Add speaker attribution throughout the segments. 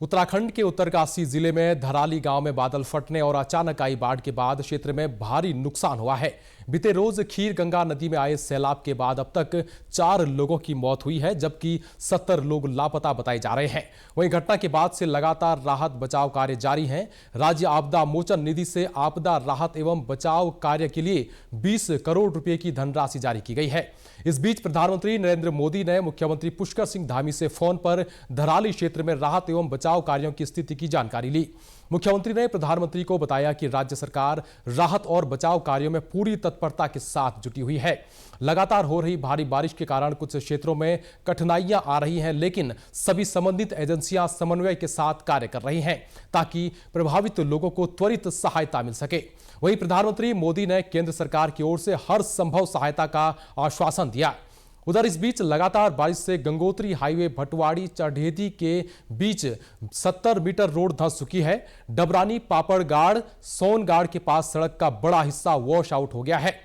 Speaker 1: उत्तराखंड के उत्तरकाशी जिले में धराली गांव में बादल फटने और अचानक आई बाढ़ के बाद क्षेत्र में भारी नुकसान हुआ है। बीते रोज खीर गंगा नदी में आए सैलाब के बाद अब तक 4 लोगों की मौत हुई है, जबकि 70 लोग लापता बताए जा रहे हैं। वहीं घटना के बाद से लगातार राहत बचाव कार्य जारी हैं। राज्य आपदा मोचन निधि से आपदा राहत एवं बचाव कार्य के लिए 20 करोड़ रुपए की धनराशि जारी की गई है। इस बीच प्रधानमंत्री नरेंद्र मोदी ने मुख्यमंत्री पुष्कर सिंह धामी से फोन पर धराली क्षेत्र में राहत एवं बचाव कार्यों की स्थिति की जानकारी ली। मुख्यमंत्री ने प्रधानमंत्री को बताया कि राज्य सरकार राहत और बचाव कार्यों में पूरी तत्परता के साथ जुटी हुई है। लगातार हो रही भारी बारिश के कारण कुछ क्षेत्रों में कठिनाइयां आ रही हैं, लेकिन सभी संबंधित एजेंसियां समन्वय के साथ कार्य कर रही हैं ताकि प्रभावित लोगों को त्वरित सहायता मिल सके। वहीं प्रधानमंत्री मोदी ने केंद्र सरकार की ओर से हर संभव सहायता का आश्वासन दिया। उधर इस बीच लगातार बारिश से गंगोत्री हाईवे भटवाड़ी चढ़ेदी के बीच 70 मीटर रोड धंस चुकी है। डबरानी पापड़गाड़ सोनगाड़ के पास सड़क का बड़ा हिस्सा वॉश आउट हो गया है।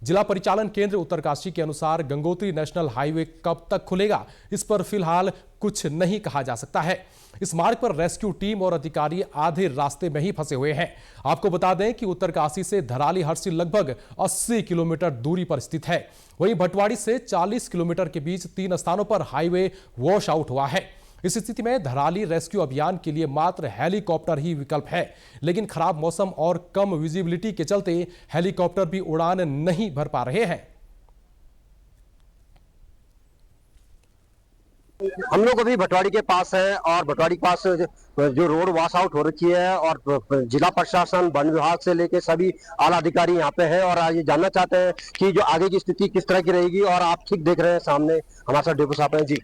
Speaker 1: जिला परिचालन केंद्र उत्तरकाशी के अनुसार गंगोत्री नेशनल हाईवे कब तक खुलेगा, इस पर फिलहाल कुछ नहीं कहा जा सकता है। इस मार्ग पर रेस्क्यू टीम और अधिकारी आधे रास्ते में ही फंसे हुए हैं। आपको बता दें कि उत्तरकाशी से धराली हरसी लगभग 80 किलोमीटर दूरी पर स्थित है। वहीं भटवाड़ी से 40 किलोमीटर के बीच 3 स्थानों पर हाईवे वॉश आउट हुआ है। इस स्थिति में धराली रेस्क्यू अभियान के लिए मात्र हेलीकॉप्टर ही विकल्प है, लेकिन खराब मौसम और कम विजिबिलिटी के चलते हेलीकॉप्टर भी उड़ान नहीं भर पा रहे हैं।
Speaker 2: हम लोग अभी भटवाड़ी के पास है और भटवाड़ी के पास जो रोड वॉश आउट हो रखी है और जिला प्रशासन, वन विभाग से लेकर सभी आला अधिकारी यहाँ पे हैं और ये जानना चाहते हैं कि जो आगे की स्थिति किस तरह की रहेगी। और आप ठीक देख रहे हैं सामने हमारे साथ डिप्टी साहब हैं जी।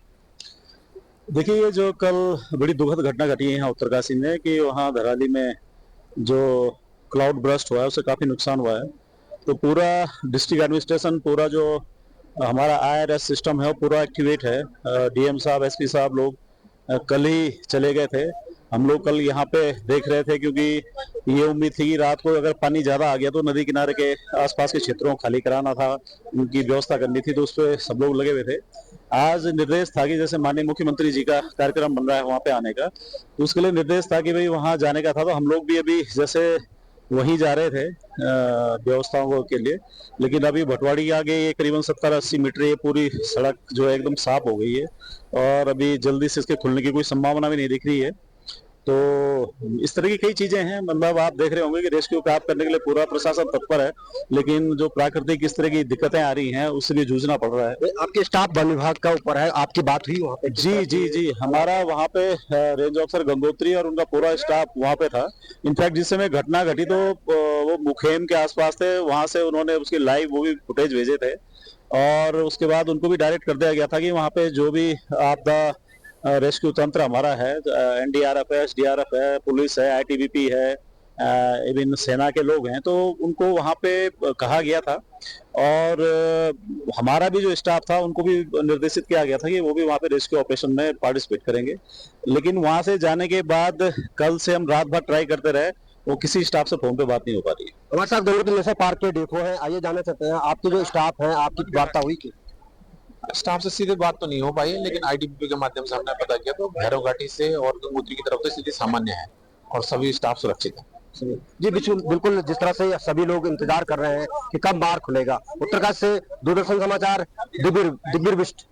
Speaker 3: देखिए, ये जो कल बड़ी दुखद घटना घटी है यहाँ उत्तरकाशी में कि वहाँ धराली में जो क्लाउड बर्स्ट हुआ है उससे काफी नुकसान हुआ है। तो पूरा डिस्ट्रिक्ट एडमिनिस्ट्रेशन, पूरा जो हमारा IRS सिस्टम है वो पूरा एक्टिवेट है। DM साहब, SP साहब लोग कल ही चले गए थे। हम लोग कल यहाँ पे देख रहे थे क्योंकि ये उम्मीद थी कि रात को अगर पानी ज्यादा आ गया तो नदी किनारे के आसपास के क्षेत्रों को खाली कराना था, उनकी व्यवस्था करनी थी, तो उस पर सब लोग लगे हुए थे। आज निर्देश था कि जैसे माननीय मुख्यमंत्री जी का कार्यक्रम बन रहा है वहाँ पे आने का, तो उसके लिए निर्देश था कि भाई वहाँ जाने का था। तो हम लोग भी अभी जैसे वहीं जा रहे थे व्यवस्थाओं के लिए, लेकिन अभी भटवाड़ी के आगे ये करीबन 70-80 मीटर ये पूरी सड़क जो है एकदम साफ हो गई है और अभी जल्दी से इसके खुलने की कोई संभावना भी नहीं दिख रही है। तो इस तरह की कई चीजें हैं। मतलब आप देख रहे होंगे कि रेस्क्यू प्राप्त करने के लिए पूरा प्रशासन तत्पर है, लेकिन जो प्राकृतिक इस तरह की दिक्कतें आ रही हैं उससे भी जूझना पड़ रहा है।
Speaker 2: आपके स्टाफ वन विभाग का ऊपर है, आपकी बात हुई वहाँ पे?
Speaker 3: जी, हमारा वहाँ पे रेंज ऑफिसर गंगोत्री और उनका पूरा स्टाफ वहाँ पे था। इनफैक्ट जिस समय घटना घटी तो वो मुखेम के आसपास थे, वहां से उन्होंने उसकी लाइव वो भी फुटेज भेजे थे और उसके बाद उनको भी डायरेक्ट कर दिया गया था कि वहाँ पे जो भी आपदा रेस्क्यू तंत्र हमारा है, NDRF है, SDRF है, पुलिस है, ITBP है, इवन सेना के लोग हैं, तो उनको वहाँ पे कहा गया था। और हमारा भी जो स्टाफ था उनको भी निर्देशित किया गया था कि वो भी वहाँ पे रेस्क्यू ऑपरेशन में पार्टिसिपेट करेंगे। लेकिन वहाँ से जाने के बाद कल से हम रात भर ट्राई करते रहे, वो किसी स्टाफ से फोन पे बात नहीं हो पा रही है।
Speaker 2: हमारे साथ गंगोत्री नेशनल पार्क के देखो है, आइए जानना चाहते हैं आपके जो स्टाफ है, आपकी वार्ता हुई की?
Speaker 4: स्टाफ से सीधे बात तो नहीं हो पाई है, लेकिन ITBP के माध्यम से हमने पता किया तो भैरव घाटी से और गंगोत्री की तरफ से स्थिति सामान्य है और सभी स्टाफ सुरक्षित है।
Speaker 2: जी बिल्कुल, जिस तरह से सभी लोग इंतजार कर रहे हैं कि कब बाढ़ खुलेगा। उत्तरकाशी से दूरदर्शन समाचार, दिग्विर बिष्ट।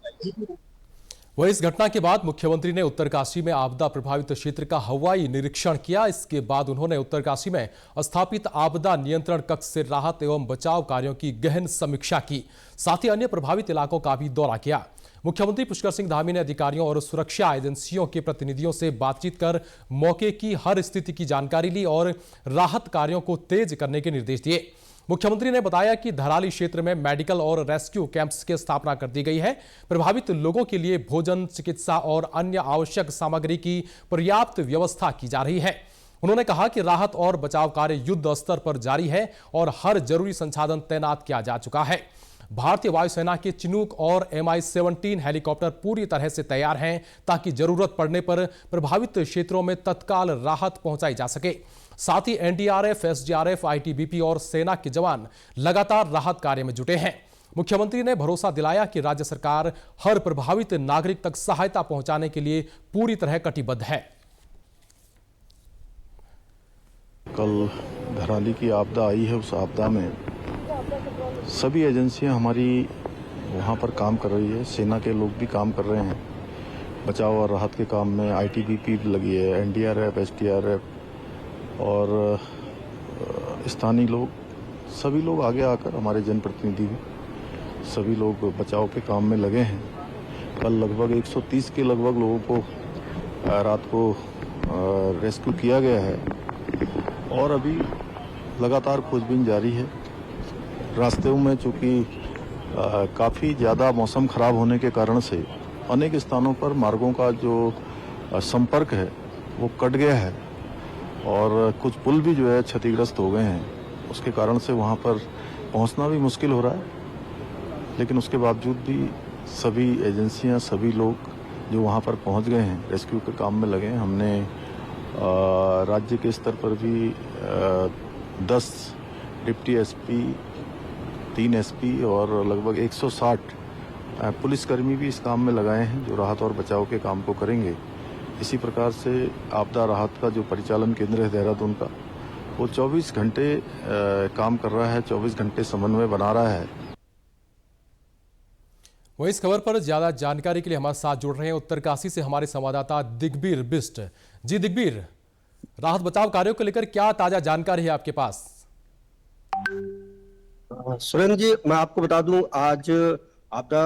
Speaker 1: वहीं इस घटना के बाद मुख्यमंत्री ने उत्तरकाशी में आपदा प्रभावित क्षेत्र का हवाई निरीक्षण किया। इसके बाद उन्होंने उत्तरकाशी में स्थापित आपदा नियंत्रण कक्ष से राहत एवं बचाव कार्यों की गहन समीक्षा की। साथ ही अन्य प्रभावित इलाकों का भी दौरा किया। मुख्यमंत्री पुष्कर सिंह धामी ने अधिकारियों और सुरक्षा एजेंसियों के प्रतिनिधियों से बातचीत कर मौके की हर स्थिति की जानकारी ली और राहत कार्यों को तेज करने के निर्देश दिए। मुख्यमंत्री ने बताया कि धराली क्षेत्र में मेडिकल और रेस्क्यू कैंप्स की स्थापना कर दी गई है। प्रभावित लोगों के लिए भोजन, चिकित्सा और अन्य आवश्यक सामग्री की पर्याप्त व्यवस्था की जा रही है। उन्होंने कहा कि राहत और बचाव कार्य युद्ध स्तर पर जारी है और हर जरूरी संसाधन तैनात किया जा चुका है। भारतीय वायुसेना के चिनूक और Mi-17 हेलीकॉप्टर पूरी तरह से तैयार हैं ताकि जरूरत पड़ने पर प्रभावित क्षेत्रों में तत्काल राहत पहुंचाई जा सके। साथ ही NDRF, SDRF, ITBP और सेना के जवान लगातार राहत कार्य में जुटे हैं। मुख्यमंत्री ने भरोसा दिलाया कि राज्य सरकार हर प्रभावित नागरिक तक सहायता पहुंचाने के लिए पूरी तरह कटिबद्ध है।
Speaker 5: कल धराली की आपदा आई है, उस आपदा में सभी एजेंसियां हमारी वहाँ पर काम कर रही है। सेना के लोग भी काम कर रहे हैं बचाव और राहत के काम में। आईटीबीपी भी लगी है, एनडीआरएफ, एसडीआरएफ और स्थानीय लोग, सभी लोग आगे आकर, हमारे जनप्रतिनिधि भी, सभी लोग बचाव के काम में लगे हैं। कल लगभग 130 के लगभग लोगों को रात को रेस्क्यू किया गया है और अभी लगातार खोजबीन जारी है। रास्ते में चूँकि काफ़ी ज़्यादा मौसम ख़राब होने के कारण से अनेक स्थानों पर मार्गों का जो संपर्क है वो कट गया है और कुछ पुल भी जो है क्षतिग्रस्त हो गए हैं। उसके कारण से वहाँ पर पहुँचना भी मुश्किल हो रहा है, लेकिन उसके बावजूद भी सभी एजेंसियाँ, सभी लोग जो वहाँ पर पहुँच गए हैं, रेस्क्यू के काम में लगे हैं। हमने राज्य के स्तर पर भी 10 डिप्टी एसपी, 3 एसपी और लगभग 160 पुलिसकर्मी भी इस काम में लगाए हैं जो राहत और बचाव के काम को करेंगे। इसी प्रकार से आपदा राहत का जो परिचालन केंद्र है देहरादून का, वो 24 घंटे काम कर रहा है, 24 घंटे समन्वय बना रहा है।
Speaker 1: वहीं इस खबर पर ज्यादा जानकारी के लिए हमारे साथ जुड़ रहे हैं उत्तरकाशी से हमारे संवाददाता दिग्बीर बिष्ट। जी दिग्बीर, राहत बचाव कार्यों को लेकर क्या ताजा जानकारी है आपके पास?
Speaker 2: सुरेंद्र जी, मैं आपको बता दूं, आज आपदा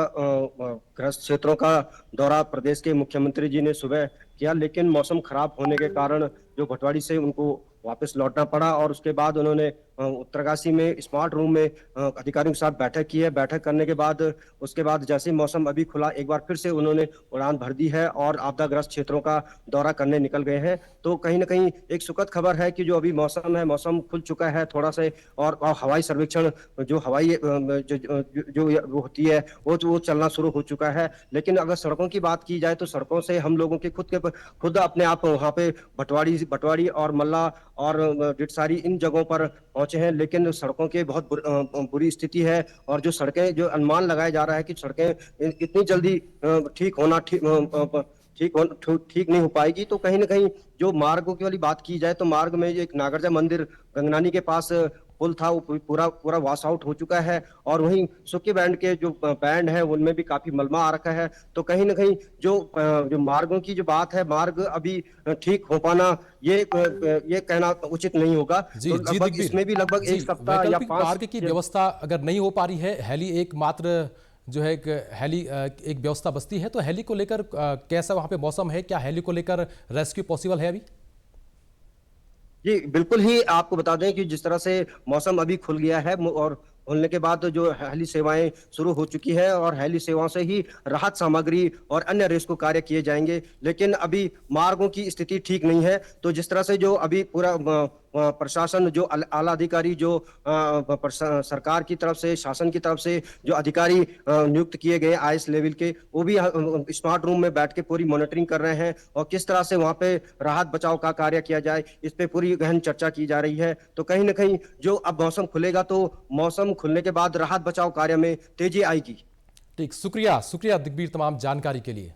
Speaker 2: ग्रस्त क्षेत्रों का दौरा प्रदेश के मुख्यमंत्री जी ने सुबह किया, लेकिन मौसम खराब होने के कारण जो भटवाड़ी से उनको वापस लौटना पड़ा और उसके बाद उन्होंने उत्तरकाशी में स्मार्ट रूम में अधिकारियों के साथ बैठक की है। बैठक करने के बाद उसके बाद जैसे ही मौसम अभी खुला, एक बार फिर से उन्होंने उड़ान भर दी है और आपदाग्रस्त क्षेत्रों का दौरा करने निकल गए हैं। तो कहीं ना कहीं एक सुखद खबर है कि जो अभी मौसम है, मौसम खुल चुका है थोड़ा से, और हवाई सर्वेक्षण जो हवाई जो होती है वो चलना शुरू हो चुका है। लेकिन अगर सड़कों की बात की जाए तो सड़कों से हम लोगों के खुद अपने आप वहाँ पे भटवाड़ी और मल्ला और डिडसारी इन जगहों पर पहुंचे हैं, लेकिन सड़कों की बहुत बुरी स्थिति है और जो सड़कें, जो अनुमान लगाया जा रहा है कि सड़कें इतनी जल्दी ठीक नहीं हो पाएगी। तो कहीं ना कहीं जो मार्गों की वाली बात की जाए तो मार्ग में एक नागरजा मंदिर गंगनानी के पास पुल था, वो पूरा वॉश आउट हो चुका है और वहीं सुक्की बैंड के जो बैंड है उनमें भी काफी मलबा आ रखा है। तो कहीं ना कहीं जो मार्गों की जो बात है, मार्ग अभी ठीक हो पाना ये कहना उचित नहीं होगा।
Speaker 1: जी,
Speaker 2: तो लगभग इसमें भी लगभग एक सप्ताह या 5
Speaker 1: मार्ग की व्यवस्था अगर नहीं हो पा रही है, हेली एकमात्र जो है एक व्यवस्था बचती है, तो हेली को लेकर कैसा वहां पे मौसम है? क्या हेली को लेकर रेस्क्यू पॉसिबल है अभी?
Speaker 2: जी बिल्कुल ही, आपको बता दें कि जिस तरह से मौसम अभी खुल गया है और खुलने के बाद जो हेली सेवाएं शुरू हो चुकी है और हेली सेवाओं से ही राहत सामग्री और अन्य रेस्क्यू कार्य किए जाएंगे। लेकिन अभी मार्गों की स्थिति ठीक नहीं है। तो जिस तरह से जो अभी पूरा प्रशासन, जो आला अधिकारी, जो सरकार की तरफ से, शासन की तरफ से जो अधिकारी नियुक्त किए गए आईएएस लेवल के, वो भी स्मार्ट रूम में बैठ के पूरी मॉनिटरिंग कर रहे हैं और किस तरह से वहां पे राहत बचाव का कार्य किया जाए, इस पे पूरी गहन चर्चा की जा रही है। तो कहीं ना कहीं जो अब मौसम खुलेगा तो मौसम खुलने के बाद राहत बचाव कार्य में तेजी आएगी।
Speaker 1: ठीक, शुक्रिया दिग्बीर तमाम जानकारी के लिए।